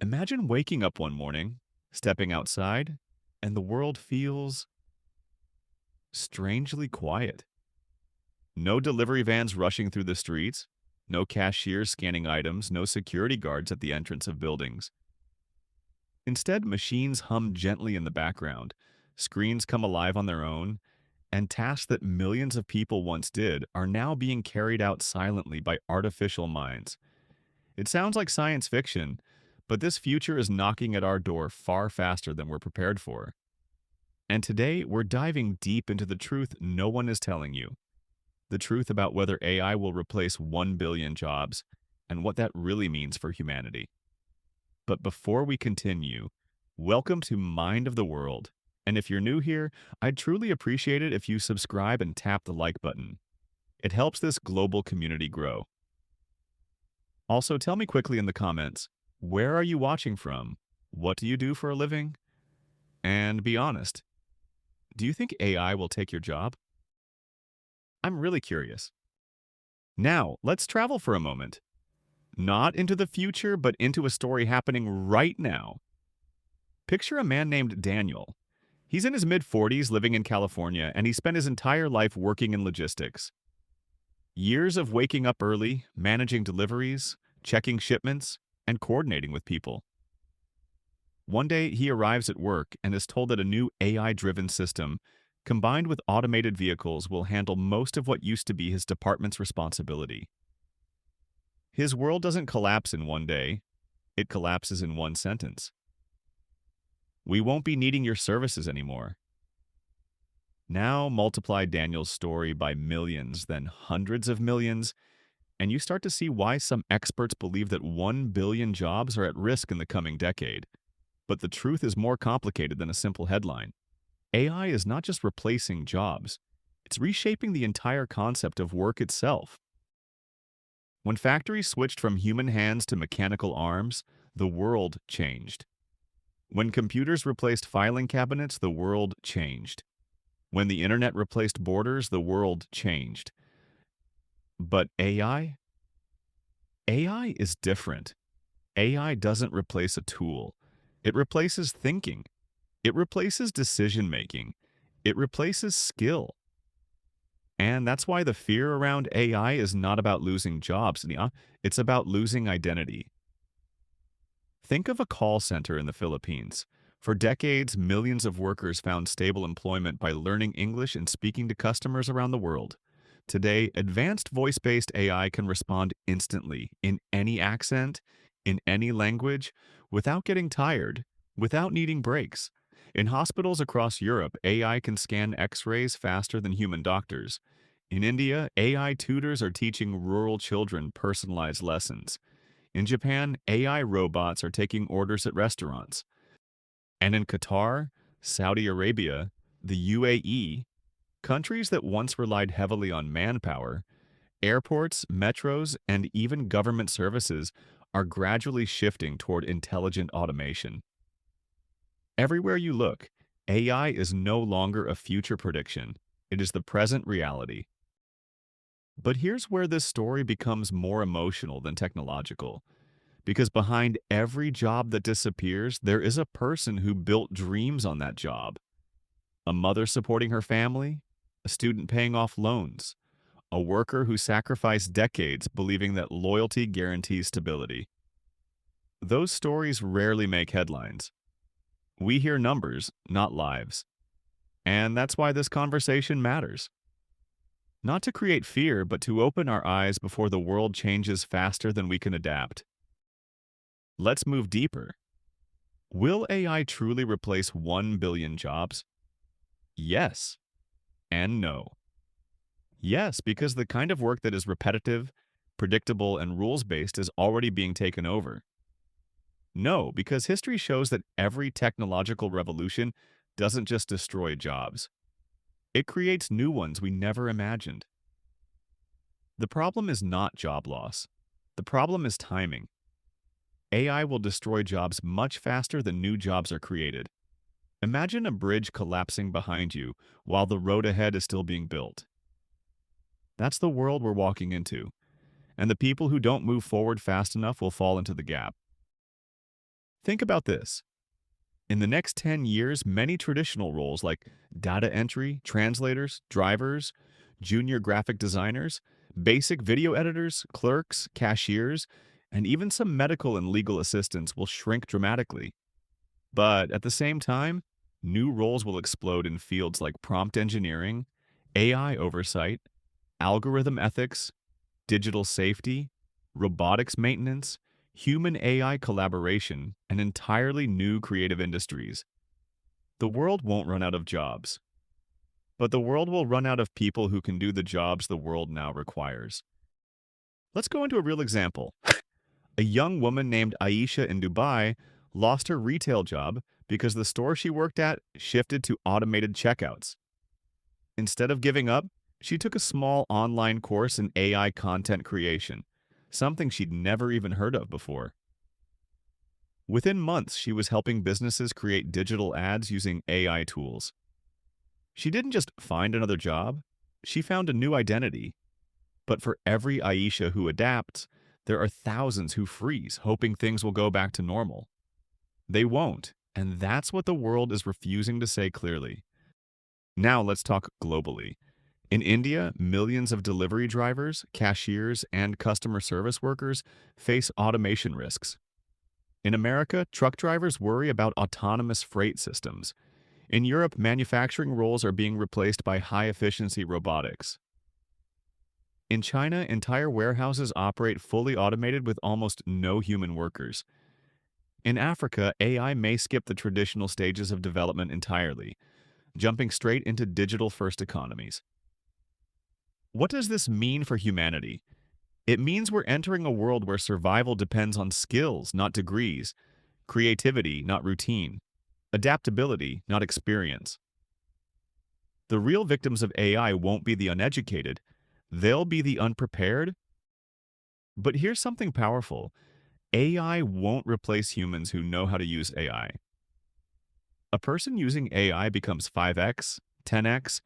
Imagine waking up one morning, stepping outside, and the world feels strangely quiet. No delivery vans rushing through the streets, no cashiers scanning items, no security guards at the entrance of buildings. Instead, machines hum gently in the background, screens come alive on their own, and tasks that millions of people once did are now being carried out silently by artificial minds. It sounds like science fiction, but this future is knocking at our door far faster than we're prepared for. And today, we're diving deep into the truth no one is telling you, the truth about whether AI will replace 1 billion jobs and what that really means for humanity. But before we continue, welcome to Mind of the World. And if you're new here, I'd truly appreciate it if you subscribe and tap the like button. It helps this global community grow. Also, tell me quickly in the comments, where are you watching from? What do you do for a living? And be honest, do you think AI will take your job? I'm really curious. Now, let's travel for a moment. Not into the future, but into a story happening right now. Picture a man named Daniel. He's in his mid-40s living in California, and he spent his entire life working in logistics. Years of waking up early, managing deliveries, checking shipments, and coordinating with people. One day, he arrives at work and is told that a new AI-driven system, combined with automated vehicles, will handle most of what used to be his department's responsibility. His world doesn't collapse in one day, it collapses in one sentence. We won't be needing your services anymore. Now multiply Daniel's story by millions, then hundreds of millions, and you start to see why some experts believe that 1 billion jobs are at risk in the coming decade. But the truth is more complicated than a simple headline. AI is not just replacing jobs, it's reshaping the entire concept of work itself. When factories switched from human hands to mechanical arms, the world changed. When computers replaced filing cabinets, the world changed. When the internet replaced borders, the world changed. But AI? AI is different. AI doesn't replace a tool. It replaces thinking. It replaces decision-making. It replaces skill. And that's why the fear around AI is not about losing jobs, it's about losing identity. Think of a call center in the Philippines. For decades, millions of workers found stable employment by learning English and speaking to customers around the world. Today, advanced voice-based AI can respond instantly, in any accent, in any language, without getting tired, without needing breaks. In hospitals across Europe, AI can scan X-rays faster than human doctors. In India, AI tutors are teaching rural children personalized lessons. In Japan, AI robots are taking orders at restaurants. And in Qatar, Saudi Arabia, the UAE, countries that once relied heavily on manpower, airports, metros, and even government services are gradually shifting toward intelligent automation. Everywhere you look, AI is no longer a future prediction. It is the present reality. But here's where this story becomes more emotional than technological. Because behind every job that disappears, there is a person who built dreams on that job. A mother supporting her family, a student paying off loans, a worker who sacrificed decades believing that loyalty guarantees stability. Those stories rarely make headlines. We hear numbers, not lives. And that's why this conversation matters. Not to create fear, but to open our eyes before the world changes faster than we can adapt. Let's move deeper. Will AI truly replace 1 billion jobs? Yes and no. Yes, because the kind of work that is repetitive, predictable, and rules-based is already being taken over. No, because history shows that every technological revolution doesn't just destroy jobs. It creates new ones we never imagined. The problem is not job loss. The problem is timing. AI will destroy jobs much faster than new jobs are created. Imagine a bridge collapsing behind you while the road ahead is still being built. That's the world we're walking into, and the people who don't move forward fast enough will fall into the gap. Think about this. In the next 10 years, many traditional roles like data entry, translators, drivers, junior graphic designers, basic video editors, clerks, cashiers, and even some medical and legal assistants will shrink dramatically. But at the same time, new roles will explode in fields like prompt engineering, AI oversight, algorithm ethics, digital safety, robotics maintenance, human AI collaboration, and entirely new creative industries. The world won't run out of jobs, but the world will run out of people who can do the jobs the world now requires. Let's go into a real example. A young woman named Aisha in Dubai lost her retail job because the store she worked at shifted to automated checkouts. Instead of giving up, she took a small online course in AI content creation, something she'd never even heard of before. Within months, she was helping businesses create digital ads using AI tools. She didn't just find another job, she found a new identity. But for every Aisha who adapts, there are thousands who freeze, hoping things will go back to normal. They won't, and that's what the world is refusing to say clearly. Now let's talk globally. In India, millions of delivery drivers, cashiers, and customer service workers face automation risks. In America, truck drivers worry about autonomous freight systems. In Europe, manufacturing roles are being replaced by high-efficiency robotics. In China, entire warehouses operate fully automated with almost no human workers. In Africa, AI may skip the traditional stages of development entirely, jumping straight into digital-first economies. What does this mean for humanity? It means we're entering a world where survival depends on skills, not degrees, creativity, not routine, adaptability, not experience. The real victims of AI won't be the uneducated, they'll be the unprepared. But here's something powerful. AI won't replace humans who know how to use AI. A person using AI becomes 5x, 10x,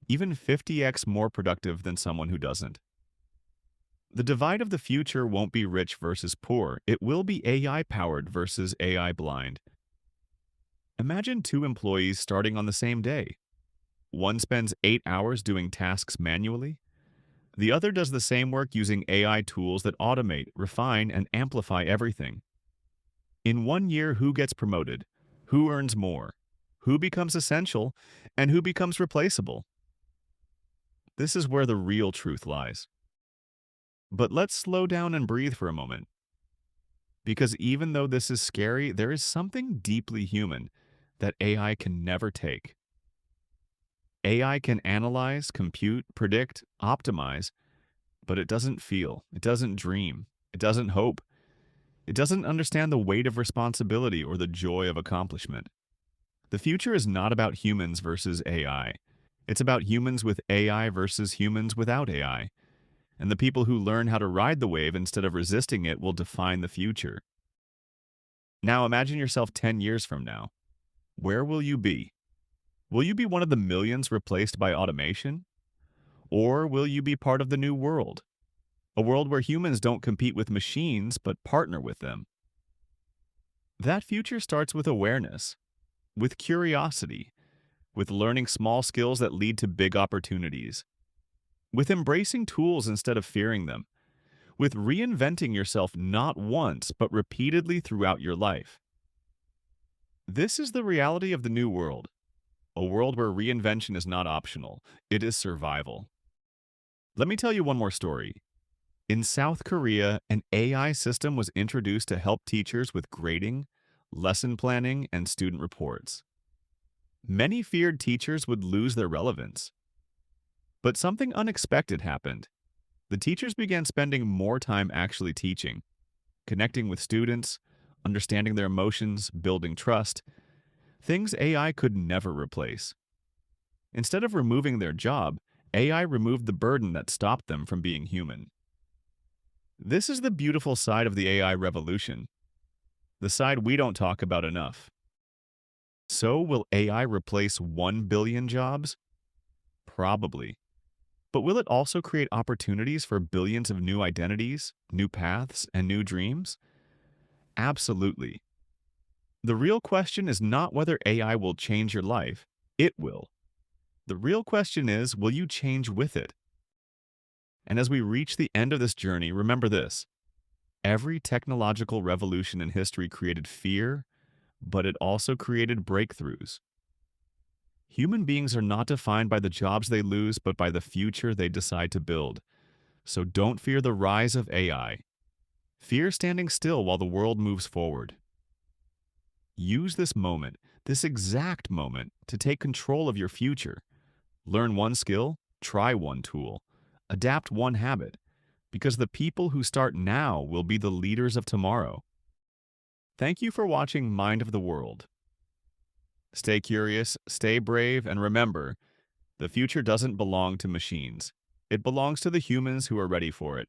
even 50x more productive than someone who doesn't. The divide of the future won't be rich versus poor, it will be AI-powered versus AI-blind. Imagine two employees starting on the same day. One spends 8 hours doing tasks manually. The other does the same work using AI tools that automate, refine, and amplify everything. In 1 year, who gets promoted? Who earns more? Who becomes essential? And who becomes replaceable? This is where the real truth lies. But let's slow down and breathe for a moment. Because even though this is scary, there is something deeply human that AI can never take. AI can analyze, compute, predict, optimize, but it doesn't feel, it doesn't dream, it doesn't hope. It doesn't understand the weight of responsibility or the joy of accomplishment. The future is not about humans versus AI. It's about humans with AI versus humans without AI. And the people who learn how to ride the wave instead of resisting it will define the future. Now imagine yourself 10 years from now. Where will you be? Will you be one of the millions replaced by automation? Or will you be part of the new world? A world where humans don't compete with machines, but partner with them. That future starts with awareness, with curiosity, with learning small skills that lead to big opportunities, with embracing tools instead of fearing them, with reinventing yourself not once, but repeatedly throughout your life. This is the reality of the new world, a world where reinvention is not optional, it is survival. Let me tell you one more story. In South Korea, an AI system was introduced to help teachers with grading, lesson planning, and student reports. Many feared teachers would lose their relevance. But something unexpected happened. The teachers began spending more time actually teaching, connecting with students, understanding their emotions, building trust, things AI could never replace. Instead of removing their job, AI removed the burden that stopped them from being human. This is the beautiful side of the AI revolution, the side we don't talk about enough. So will AI replace 1 billion jobs? Probably. But will it also create opportunities for billions of new identities, new paths, and new dreams? Absolutely. The real question is not whether AI will change your life. It will. The real question is, will you change with it? And as we reach the end of this journey, remember this. Every technological revolution in history created fear, but it also created breakthroughs. Human beings are not defined by the jobs they lose, but by the future they decide to build. So don't fear the rise of AI. Fear standing still while the world moves forward. Use this moment, this exact moment, to take control of your future. Learn one skill, try one tool, adapt one habit, because the people who start now will be the leaders of tomorrow. Thank you for watching Mind of the World. Stay curious, stay brave, and remember, the future doesn't belong to machines. It belongs to the humans who are ready for it.